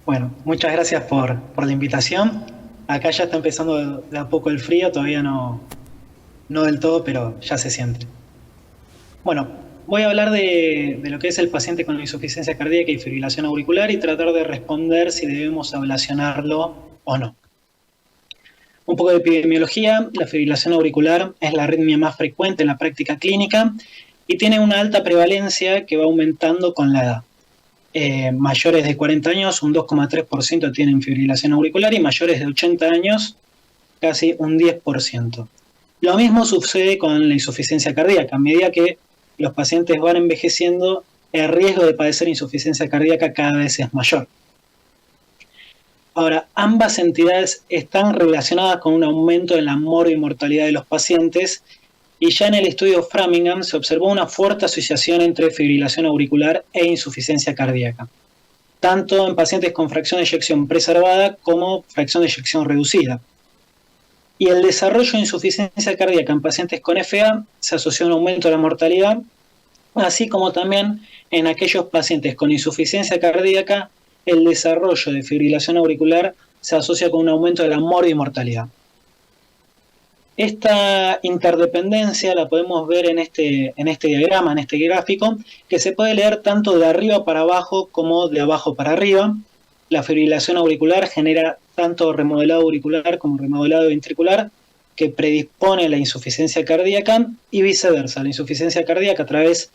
Bueno, muchas gracias por la invitación. Acá ya está empezando de a poco el frío, todavía no del todo, pero ya se siente. Bueno, voy a hablar de lo que es el paciente con insuficiencia cardíaca y fibrilación auricular y tratar de responder si debemos ablacionarlo o no. Un poco de epidemiología: la fibrilación auricular es la arritmia más frecuente en la práctica clínica y tiene una alta prevalencia que va aumentando con la edad. Mayores de 40 años, un 2,3% tienen fibrilación auricular y mayores de 80 años, casi un 10%. Lo mismo sucede con la insuficiencia cardíaca. A medida que los pacientes van envejeciendo, el riesgo de padecer insuficiencia cardíaca cada vez es mayor. Ahora, ambas entidades están relacionadas con un aumento en la morbi-mortalidad de los pacientes, y ya en el estudio Framingham se observó una fuerte asociación entre fibrilación auricular e insuficiencia cardíaca, tanto en pacientes con fracción de eyección preservada como fracción de eyección reducida. Y el desarrollo de insuficiencia cardíaca en pacientes con FA se asoció a un aumento de la mortalidad, así como también en aquellos pacientes con insuficiencia cardíaca, el desarrollo de fibrilación auricular se asocia con un aumento de la morbi-mortalidad. Esta interdependencia la podemos ver en este diagrama, en este gráfico, que se puede leer tanto de arriba para abajo como de abajo para arriba. La fibrilación auricular genera tanto remodelado auricular como remodelado ventricular, que predispone a la insuficiencia cardíaca, y viceversa. La insuficiencia cardíaca, a través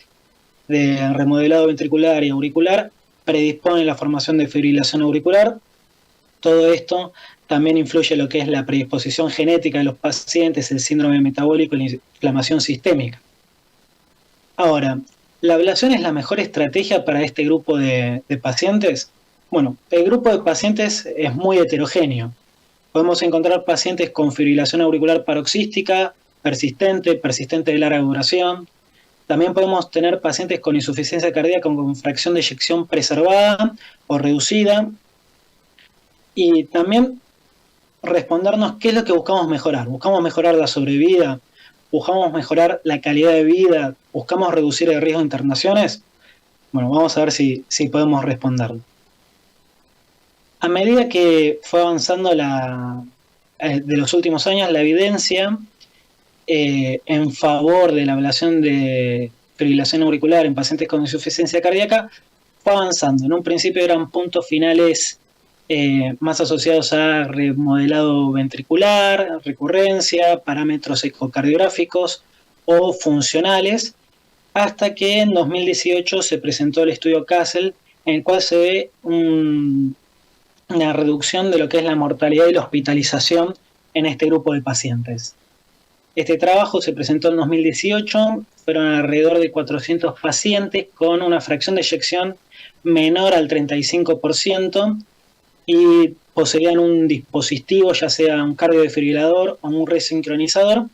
de remodelado ventricular y auricular, predispone a la formación de fibrilación auricular. Todo esto también influye en lo que es la predisposición genética de los pacientes, el síndrome metabólico y la inflamación sistémica. Ahora, ¿la ablación es la mejor estrategia para este grupo de pacientes? Bueno, el grupo de pacientes es muy heterogéneo. Podemos encontrar pacientes con fibrilación auricular paroxística, persistente de larga duración. También podemos tener pacientes con insuficiencia cardíaca con fracción de eyección preservada o reducida. Y también respondernos qué es lo que buscamos mejorar. ¿Buscamos mejorar la sobrevida? ¿Buscamos mejorar la calidad de vida? ¿Buscamos reducir el riesgo de internaciones? Bueno, vamos a ver si podemos responderlo. A medida que fue avanzando de los últimos años, la evidencia en favor de la ablación de fibrilación auricular en pacientes con insuficiencia cardíaca fue avanzando. En un principio eran puntos finales más asociados a remodelado ventricular, recurrencia, parámetros ecocardiográficos o funcionales, hasta que en 2018 se presentó el estudio Castle, en el cual se ve una reducción de lo que es la mortalidad y la hospitalización en este grupo de pacientes. Este trabajo se presentó en 2018, fueron alrededor de 400 pacientes con una fracción de eyección menor al 35%, y poseían un dispositivo, ya sea un cardiodefibrilador o un resincronizador,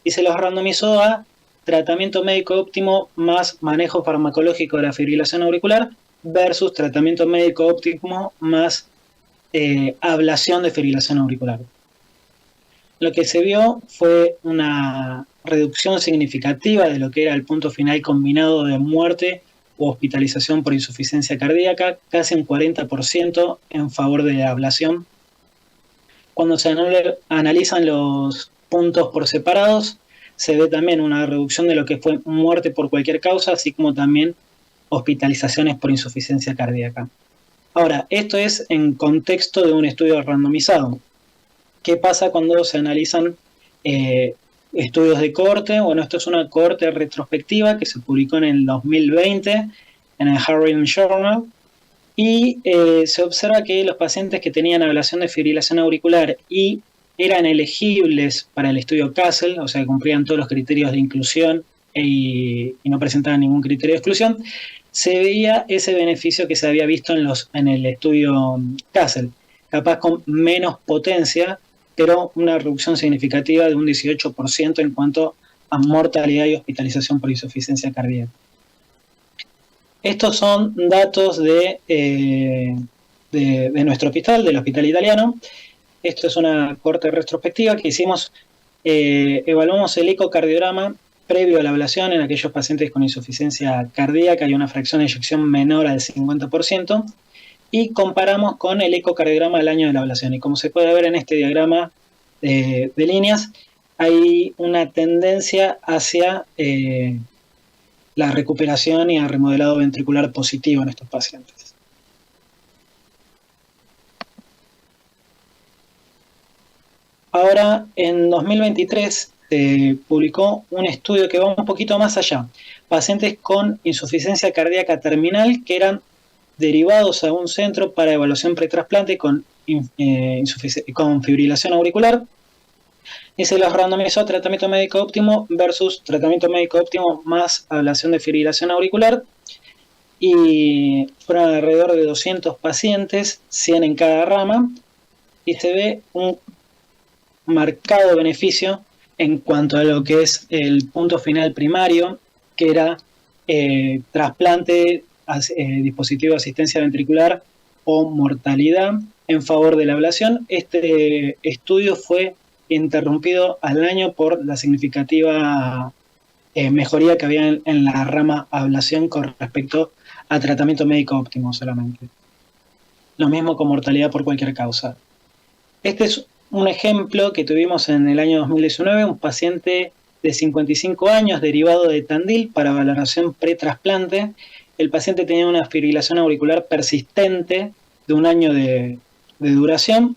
y se los randomizó a tratamiento médico óptimo más manejo farmacológico de la fibrilación auricular versus tratamiento médico óptimo más ablación de fibrilación auricular. Lo que se vio fue una reducción significativa de lo que era el punto final combinado de muerte o hospitalización por insuficiencia cardíaca, casi un 40% en favor de la ablación. Cuando se analizan los puntos por separados, se ve también una reducción de lo que fue muerte por cualquier causa, así como también hospitalizaciones por insuficiencia cardíaca. Ahora, esto es en contexto de un estudio randomizado. ¿Qué pasa cuando se analizan estudios de cohorte? Bueno, esto es una cohorte retrospectiva que se publicó en el 2020 en el Heart Rhythm Journal, y se observa que los pacientes que tenían ablación de fibrilación auricular y eran elegibles para el estudio Castle, o sea, que cumplían todos los criterios de inclusión y no presentaban ningún criterio de exclusión, se veía ese beneficio que se había visto en el estudio Castle, capaz con menos potencia, pero una reducción significativa de un 18% en cuanto a mortalidad y hospitalización por insuficiencia cardíaca. Estos son datos de nuestro hospital, del hospital italiano. Esto es una corte retrospectiva que hicimos. Evaluamos el ecocardiograma previo a la ablación en aquellos pacientes con insuficiencia cardíaca y una fracción de eyección menor al 50%, y comparamos con el ecocardiograma del año de la ablación. Y como se puede ver en este diagrama de líneas, hay una tendencia hacia la recuperación y el remodelado ventricular positivo en estos pacientes. Ahora, en 2023, se publicó un estudio que va un poquito más allá. Pacientes con insuficiencia cardíaca terminal que eran derivados a un centro para evaluación pretrasplante con fibrilación auricular, y se los randomizó tratamiento médico óptimo versus tratamiento médico óptimo más ablación de fibrilación auricular, y fueron alrededor de 200 pacientes, 100 en cada rama, y se ve un marcado beneficio en cuanto a lo que es el punto final primario, que era trasplante, dispositivo de asistencia ventricular o mortalidad en favor de la ablación. Este estudio fue interrumpido al año por la significativa mejoría que había en la rama ablación con respecto a tratamiento médico óptimo solamente. Lo mismo con mortalidad por cualquier causa. Este es un ejemplo que tuvimos en el año 2019, un paciente de 55 años derivado de Tandil para valoración pretrasplante. El paciente tenía una fibrilación auricular persistente de 1 año de duración.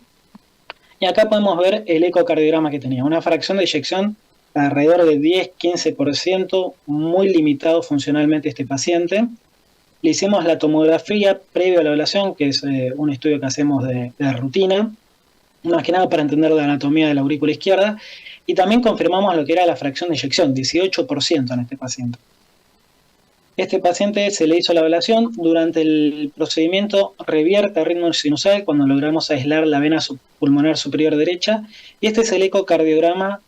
Y acá podemos ver el ecocardiograma que tenía, una fracción de eyección alrededor de 10-15%, muy limitado funcionalmente este paciente. Le hicimos la tomografía previo a la ablación, que es un estudio que hacemos de rutina, más que nada para entender la anatomía de la aurícula izquierda, y también confirmamos lo que era la fracción de eyección, 18% en este paciente. Este paciente se le hizo la ablación, durante el procedimiento revierte ritmo sinusal cuando logramos aislar la vena pulmonar superior derecha, y este es el ecocardiograma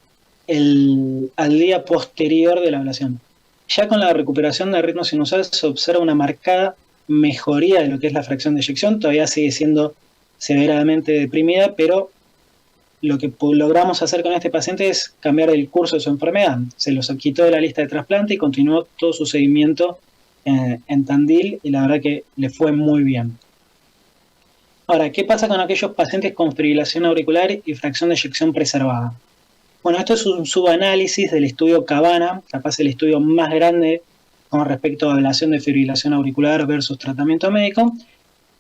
al día posterior de la ablación. Ya con la recuperación del ritmo sinusal se observa una marcada mejoría de lo que es la fracción de eyección, todavía sigue siendo severamente deprimida, pero lo que logramos hacer con este paciente es cambiar el curso de su enfermedad. Se los quitó de la lista de trasplante y continuó todo su seguimiento en Tandil, y la verdad que le fue muy bien. Ahora, ¿qué pasa con aquellos pacientes con fibrilación auricular y fracción de eyección preservada? Bueno, esto es un subanálisis del estudio Cabana, capaz el estudio más grande con respecto a ablación de fibrilación auricular versus tratamiento médico,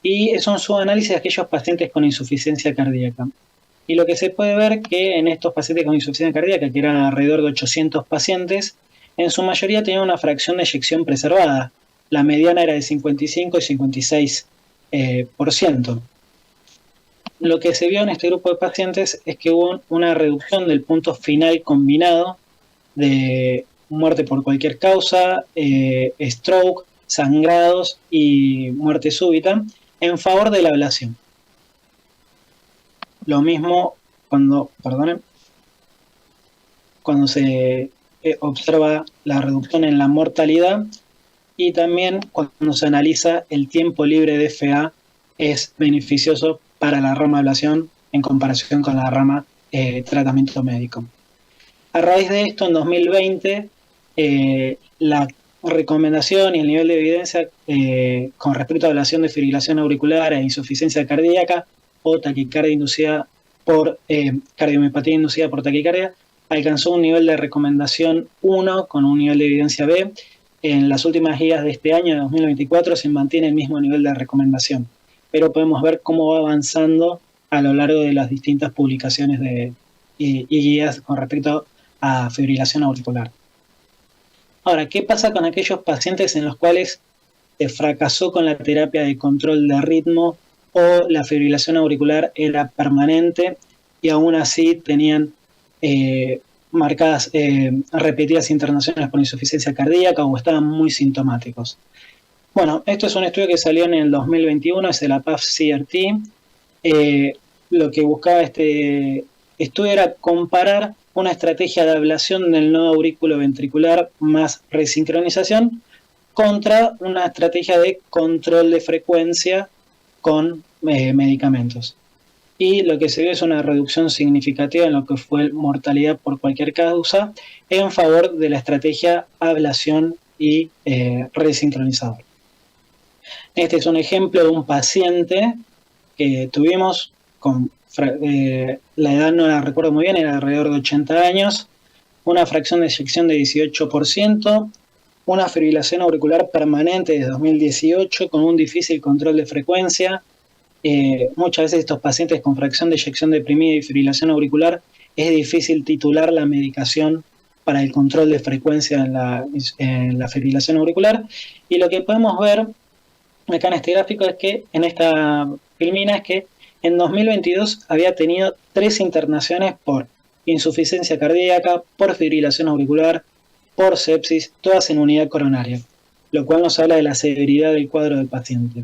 y es un subanálisis de aquellos pacientes con insuficiencia cardíaca. Y lo que se puede ver que en estos pacientes con insuficiencia cardíaca, que eran alrededor de 800 pacientes, en su mayoría tenían una fracción de eyección preservada. La mediana era de 55 y 56%. Lo que se vio en este grupo de pacientes es que hubo una reducción del punto final combinado de muerte por cualquier causa, stroke, sangrados y muerte súbita en favor de la ablación. Lo mismo cuando se observa la reducción en la mortalidad, y también cuando se analiza el tiempo libre de FA es beneficioso para la rama ablación en comparación con la rama tratamiento médico. A raíz de esto, en 2020, la recomendación y el nivel de evidencia con respecto a ablación de fibrilación auricular e insuficiencia cardíaca o taquicardia inducida por cardiomiopatía inducida por taquicardia alcanzó un nivel de recomendación 1 con un nivel de evidencia B. En las últimas guías de este año, de 2024, se mantiene el mismo nivel de recomendación, pero podemos ver cómo va avanzando a lo largo de las distintas publicaciones y guías con respecto a fibrilación auricular. Ahora, ¿qué pasa con aquellos pacientes en los cuales se fracasó con la terapia de control de ritmo o la fibrilación auricular era permanente y aún así tenían marcadas repetidas internaciones por insuficiencia cardíaca o estaban muy sintomáticos? Bueno, esto es un estudio que salió en el 2021, es el APAF-CRT. Lo que buscaba este estudio era comparar una estrategia de ablación del nodo auriculoventricular más resincronización contra una estrategia de control de frecuencia con medicamentos. Y lo que se vio es una reducción significativa en lo que fue mortalidad por cualquier causa en favor de la estrategia ablación y resincronizador. Este es un ejemplo de un paciente que tuvimos con la edad no la recuerdo muy bien, era alrededor de 80 años, una fracción de eyección de 18%, una fibrilación auricular permanente desde 2018 con un difícil control de frecuencia. Muchas veces estos pacientes con fracción de eyección deprimida y fibrilación auricular es difícil titular la medicación para el control de frecuencia en la fibrilación auricular. Y lo que podemos ver acá en este gráfico es que en esta filmina es que en 2022 había tenido 3 internaciones por insuficiencia cardíaca, por fibrilación auricular, por sepsis, todas en unidad coronaria, lo cual nos habla de la severidad del cuadro del paciente.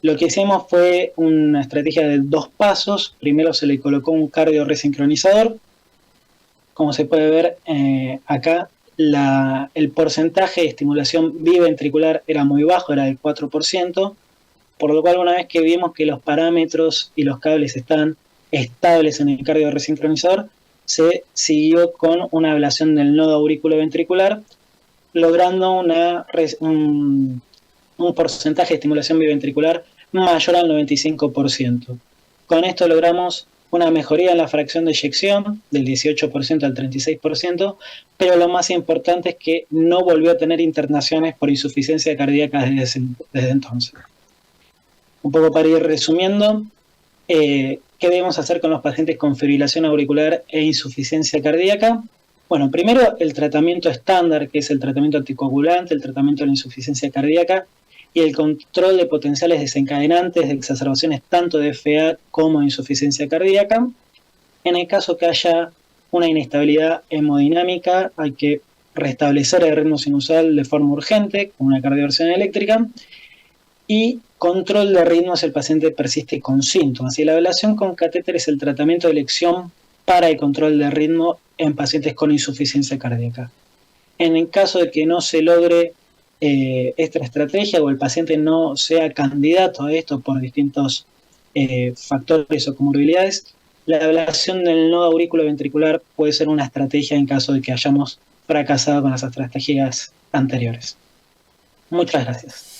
Lo que hicimos fue una estrategia de 2 pasos. Primero se le colocó un cardio resincronizador. Como se puede ver acá, el porcentaje de estimulación biventricular era muy bajo, era del 4%, por lo cual una vez que vimos que los parámetros y los cables están estables en el cardio resincronizador, se siguió con una ablación del nodo auriculoventricular, logrando un porcentaje de estimulación biventricular mayor al 95%. Con esto logramos una mejoría en la fracción de eyección del 18% al 36%, pero lo más importante es que no volvió a tener internaciones por insuficiencia cardíaca desde entonces. Un poco para ir resumiendo, ¿qué debemos hacer con los pacientes con fibrilación auricular e insuficiencia cardíaca? Bueno, primero el tratamiento estándar, que es el tratamiento anticoagulante, el tratamiento de la insuficiencia cardíaca y el control de potenciales desencadenantes de exacerbaciones tanto de FA como de insuficiencia cardíaca. En el caso que haya una inestabilidad hemodinámica, hay que restablecer el ritmo sinusal de forma urgente con una cardioversión eléctrica. Y control de ritmo si el paciente persiste con síntomas. Y la ablación con catéter es el tratamiento de elección para el control de ritmo en pacientes con insuficiencia cardíaca. En el caso de que no se logre esta estrategia o el paciente no sea candidato a esto por distintos factores o comorbilidades, la ablación del nodo auriculoventricular puede ser una estrategia en caso de que hayamos fracasado con las estrategias anteriores. Muchas gracias.